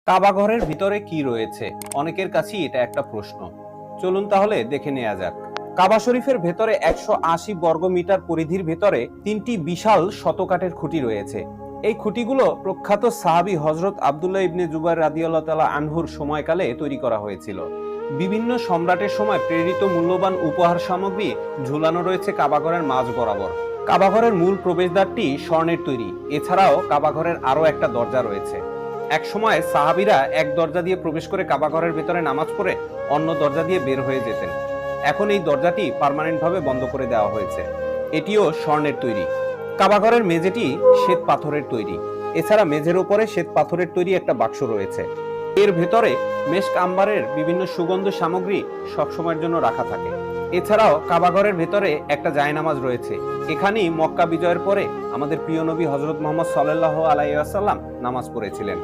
কাবা ঘরের ভিতরে কি রয়েছে? অনেকের কাছেই এটা একটা প্রশ্ন। চলুন তাহলে দেখে নেওয়া যাক। কাবা শরীফের ভেতরে ১৮০ বর্গ মিটার পরিধির ভেতরে ৩টি বিশাল শতকাঠের খুঁটি রয়েছে। এই খুঁটিগুলো প্রখ্যাত সাহাবী হযরত আব্দুল্লাহ ইবনে জুবাইর রাদিয়াল্লাহু তাআলা আনহুর সময়কালে তৈরি করা হয়েছিল। বিভিন্ন সম্রাটের সময় প্রেরিত মূল্যবান উপহার সামগ্রী ঝুলানো রয়েছে কাবা ঘরের মাঝ বরাবর। কাবা ঘরের মূল প্রবেশদ্বারটি স্বর্ণের তৈরি। এছাড়াও কাবা ঘরের আরও একটা দরজা রয়েছে। এক সময় সাহাবীরা এক দরজা দিয়ে প্রবেশ করে কাবা ঘরের ভেতরে নামাজ পড়ে অন্য দরজা দিয়ে বের হয়ে যেতেন। এখন এই দরজাটি পার্মানেন্ট ভাবে বন্ধ করে দেওয়া হয়েছে। এটিও স্বর্ণের তৈরি। কাবা ঘরের মেঝেটি শ্বেত পাথরের তৈরি। এছাড়া মেঝের উপরে শ্বেত পাথরের তৈরি একটা বাক্স রয়েছে। এর ভেতরে মেশক আম্বারের বিভিন্ন সুগন্ধ সামগ্রী সবসময়ের জন্য রাখা থাকে। এছাড়াও কাবা ঘরের ভেতরে একটা জায়নামাজ রয়েছে। এখানেই মক্কা বিজয়ের পরে আমাদের প্রিয় নবী হযরত মুহাম্মদ সাল্লাল্লাহু আলাইহি ওয়াসাল্লাম নামাজ পড়েছিলেন।